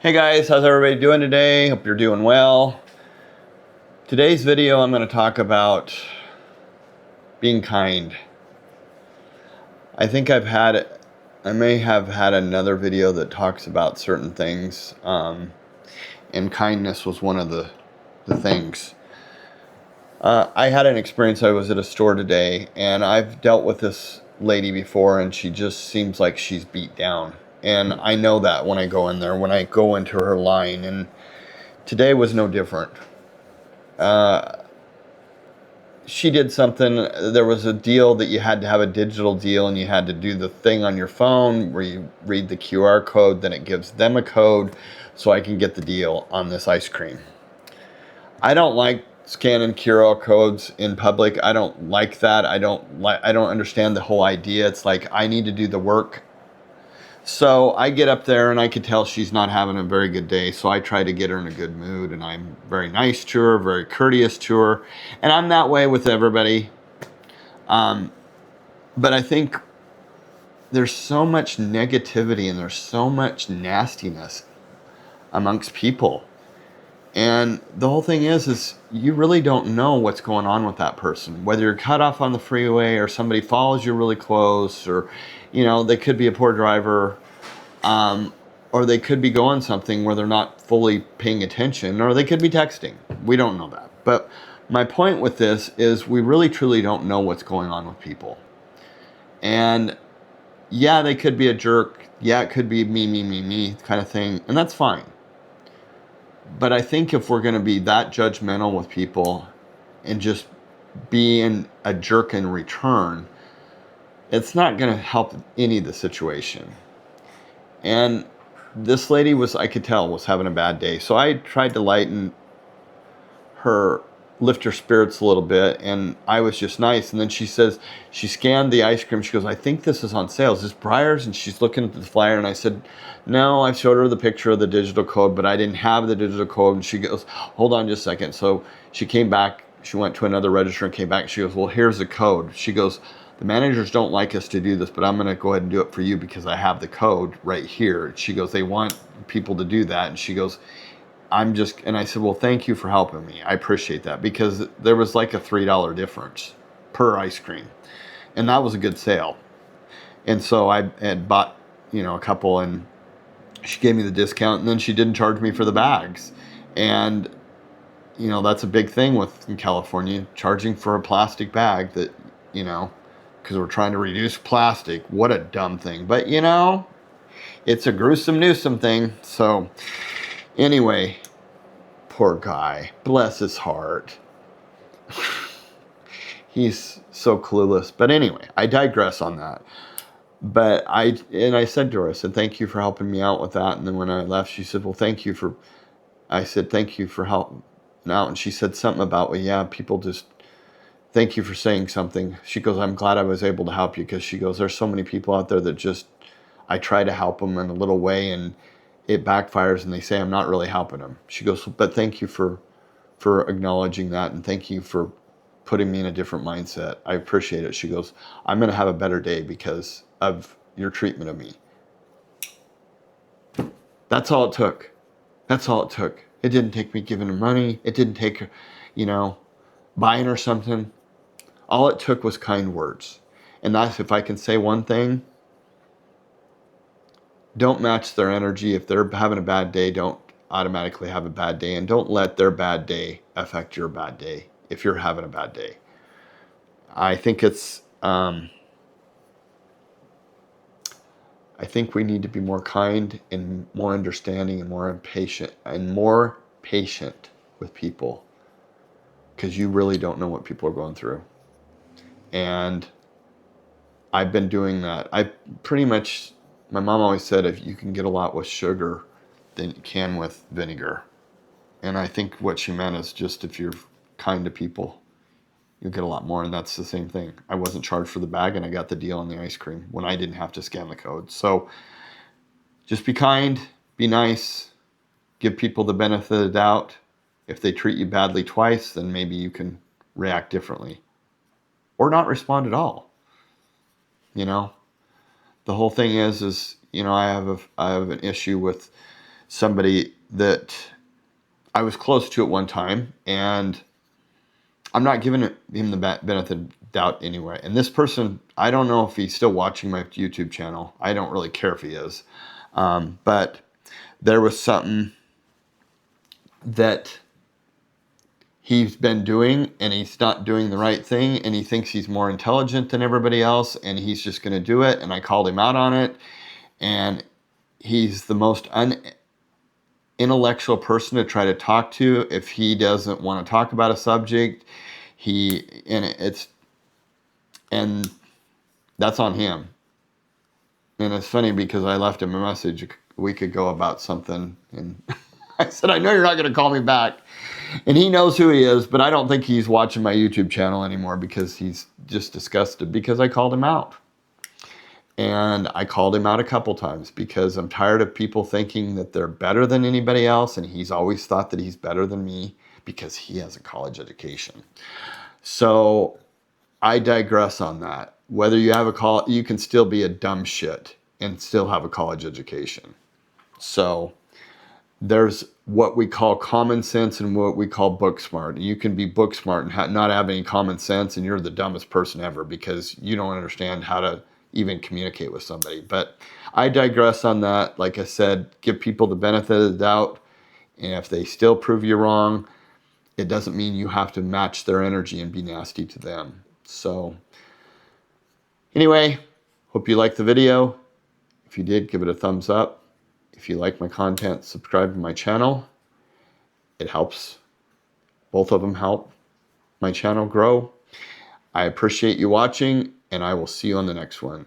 Hey guys, how's everybody doing today? Hope you're doing well. Today's video I'm going to talk about being kind. I think I may have had another video that talks about certain things, and kindness was one of the things. I had an experience. I was at a store today, and I've dealt with this lady before, and she just seems like she's beat down. And I know that when I go in there, when I go into her line, and today was no different. She did something. There was a deal that you had to have a digital deal, and you had to do the thing on your phone where you read the QR code, then it gives them a code so I can get the deal on this ice cream. I don't like scanning QR codes in public. I don't like that. I don't understand the whole idea. It's like I need to do the work. So I get up there and I could tell she's not having a very good day. So I try to get her in a good mood, and I'm very nice to her, very courteous to her. And I'm that way with everybody. But I think there's so much negativity and there's so much nastiness amongst people. And the whole thing is you really don't know what's going on with that person. Whether you're cut off on the freeway or somebody follows you really close, or, they could be a poor driver, or they could be going something where they're not fully paying attention, or they could be texting. We don't know that. But my point with this is we really truly don't know what's going on with people. And yeah, they could be a jerk. Yeah, it could be me kind of thing. And that's fine. But I think if we're going to be that judgmental with people and just being a jerk in return, it's not going to help any of the situation. And this lady I could tell, was having a bad day. So I tried to lift her spirits a little bit, and I was just nice. And then she says, she scanned the ice cream. She goes, I think this is on sale. Is this Breyers? And she's looking at the flyer, and I said, no, I showed her the picture of the digital code, but I didn't have the digital code. And she goes, hold on just a second. So she came back, she went to another register and came back. She goes, well, here's the code. She goes, the managers don't like us to do this, but I'm going to go ahead and do it for you because I have the code right here. She goes, they want people to do that. And she goes, and I said, well, thank you for helping me. I appreciate that, because there was like a $3 difference per ice cream. And that was a good sale. And so I had bought, a couple, and she gave me the discount, and then she didn't charge me for the bags. And, that's a big thing in California, charging for a plastic bag that, because we're trying to reduce plastic. What a dumb thing. But, it's a gruesome Newsome thing. So anyway, poor guy. Bless his heart. He's so clueless. But anyway, I digress on that. But I said to her, I said, thank you for helping me out with that. And then when I left, she said, well, I said, thank you for helping out. And she said something about, well, yeah, people just, thank you for saying something. She goes, I'm glad I was able to help you, because she goes, there's so many people out there that just, I try to help them in a little way, and it backfires, and they say I'm not really helping them. She goes, but thank you for acknowledging that, and thank you for putting me in a different mindset. I appreciate it. She goes, I'm going to have a better day because of your treatment of me. That's all it took. That's all it took. It didn't take me giving her money. It didn't take her, buying her something. All it took was kind words. And that's, if I can say one thing, don't match their energy. If they're having a bad day, don't automatically have a bad day, and don't let their bad day affect your bad day if you're having a bad day. I think I think we need to be more kind and more understanding and more patient with people, because you really don't know what people are going through. And I've been doing that. My mom always said, if you can get a lot with sugar than you can with vinegar. And I think what she meant is just, if you're kind to people, you'll get a lot more. And that's the same thing. I wasn't charged for the bag, and I got the deal on the ice cream when I didn't have to scan the code. So just be kind, be nice, give people the benefit of the doubt. If they treat you badly twice, then maybe you can react differently, or not respond at all. The whole thing is I have an issue with somebody that I was close to at one time, and I'm not giving him the benefit of doubt anyway. And this person, I don't know if he's still watching my YouTube channel. I don't really care if he is. But there was something that he's been doing, and he's not doing the right thing, and he thinks he's more intelligent than everybody else, and he's just going to do it. And I called him out on it, and he's the most intellectual person to try to talk to. If he doesn't want to talk about a subject, and that's on him. And it's funny because I left him a message a week ago about something, and I said, I know you're not going to call me back. And he knows who he is, but I don't think he's watching my YouTube channel anymore because he's just disgusted because I called him out. And I called him out a couple times because I'm tired of people thinking that they're better than anybody else, and he's always thought that he's better than me because he has a college education. So I digress on that. Whether you have you can still be a dumb shit and still have a college education. So there's what we call common sense and what we call book smart. You can be book smart and not have any common sense, and you're the dumbest person ever because you don't understand how to even communicate with somebody. But I digress on that. Like I said, give people the benefit of the doubt, and if they still prove you wrong, it doesn't mean you have to match their energy and be nasty to them. So anyway, hope you liked the video. If you did, give it a thumbs up. If you like my content, subscribe to my channel. It helps. Both of them help my channel grow. I appreciate you watching, and I will see you on the next one.